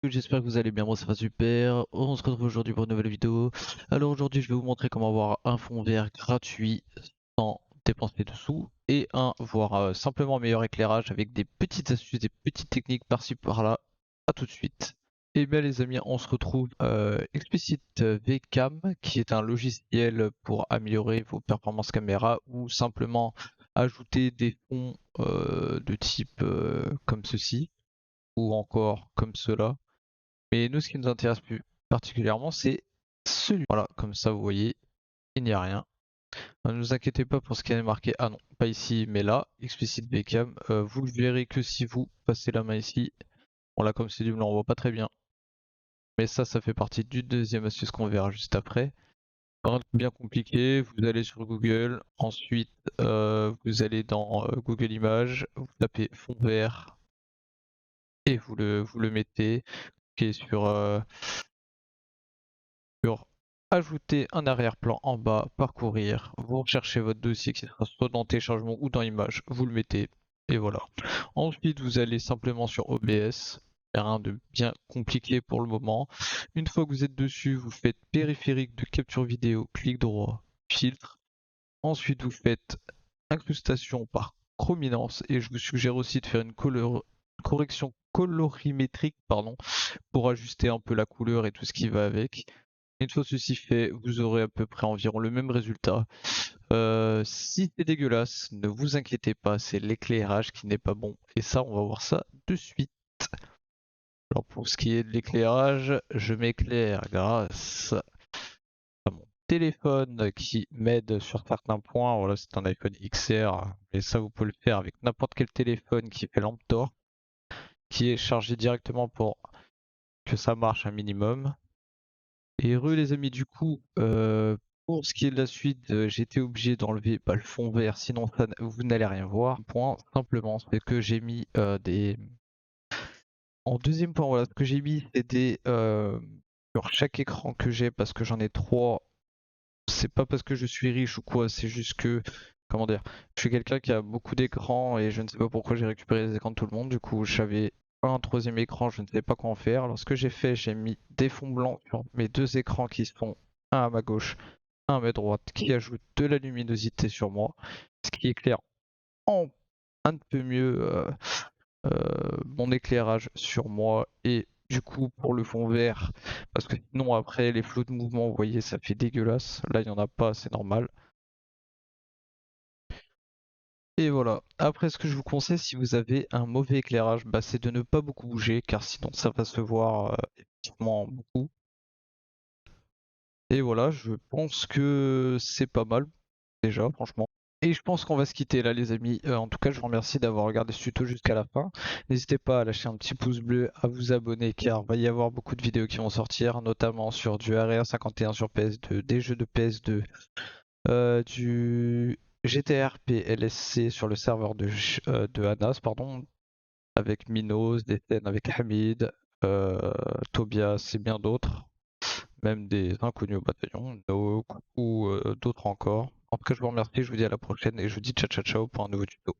J'espère que vous allez bien, moi ça va super. On se retrouve aujourd'hui pour une nouvelle vidéo. Alors aujourd'hui je vais vous montrer comment avoir un fond vert gratuit sans dépenser de sous et voire simplement un meilleur éclairage avec des petites astuces, des petites techniques par-ci par-là. À tout de suite. Et bien les amis, on se retrouve Explicit VCam qui est un logiciel pour améliorer vos performances caméra ou simplement ajouter des fonds de type comme ceci ou encore comme cela. Mais nous, ce qui nous intéresse plus particulièrement, c'est celui. Voilà, comme ça, vous voyez, il n'y a rien. Ne vous inquiétez pas pour ce qui est marqué. Ah non, pas ici, mais là, explicite Beckham. Vous le verrez que si vous passez la main ici. Bon, là, comme c'est du blanc, on voit pas très bien. Mais ça fait partie du deuxième astuce qu'on verra juste après. Rien de bien compliqué, vous allez sur Google, ensuite vous allez dans Google Images, vous tapez fond vert et vous le mettez. Ok, sur ajouter un arrière-plan en bas, parcourir, vous recherchez votre dossier qui sera soit dans téléchargement ou dans image, vous le mettez et voilà. Ensuite vous allez simplement sur OBS, rien de bien compliqué pour le moment. Une fois que vous êtes dessus, vous faites périphérique de capture vidéo, clic droit, filtre. Ensuite vous faites incrustation par chrominance et je vous suggère aussi de faire une correction colorimétrique pour ajuster un peu la couleur et tout ce qui va avec. Une fois ceci fait, vous aurez à peu près environ le même résultat. Si c'est dégueulasse, ne vous inquiétez pas, c'est l'éclairage qui n'est pas bon. Et ça, on va voir ça de suite. Alors pour ce qui est de l'éclairage, je m'éclaire grâce à mon téléphone qui m'aide sur certains points. Voilà, c'est un iPhone XR, mais ça vous pouvez le faire avec n'importe quel téléphone qui fait lampe torche, qui est chargé directement pour que ça marche un minimum. Et heureux les amis, du coup, pour ce qui est de la suite, j'ai été obligé d'enlever le fond vert, sinon vous n'allez rien voir. Point simplement, c'est que j'ai mis des... En deuxième point, voilà, ce que j'ai mis, c'est des... sur chaque écran que j'ai, parce que j'en ai trois, c'est pas parce que je suis riche ou quoi, c'est juste que... Comment dire? Je suis quelqu'un qui a beaucoup d'écrans et je ne sais pas pourquoi j'ai récupéré les écrans de tout le monde. Du coup, j'avais un troisième écran, je ne sais pas quoi en faire. Alors, ce que j'ai fait, j'ai mis des fonds blancs sur mes deux écrans qui sont un à ma gauche, un à ma droite, qui ajoute de la luminosité sur moi, ce qui éclaire en un peu mieux mon éclairage sur moi et du coup pour le fond vert, parce que sinon après les flots de mouvement, vous voyez, ça fait dégueulasse. Là, il n'y en a pas, c'est normal. Et voilà. Après, ce que je vous conseille, si vous avez un mauvais éclairage, bah, c'est de ne pas beaucoup bouger, car sinon ça va se voir effectivement beaucoup. Et voilà, je pense que c'est pas mal déjà, franchement. Et je pense qu'on va se quitter là, les amis. En tout cas, je vous remercie d'avoir regardé ce tuto jusqu'à la fin. N'hésitez pas à lâcher un petit pouce bleu, à vous abonner, car il va y avoir beaucoup de vidéos qui vont sortir, notamment sur du Area 51 sur PS2, des jeux de PS2, du GTR PLSC sur le serveur de Anas, pardon, avec Minos, des scènes avec Hamid, Tobias et bien d'autres, même des inconnus au bataillon, Nook ou d'autres encore. En tout cas, je vous remercie, je vous dis à la prochaine et je vous dis ciao ciao ciao pour un nouveau tuto.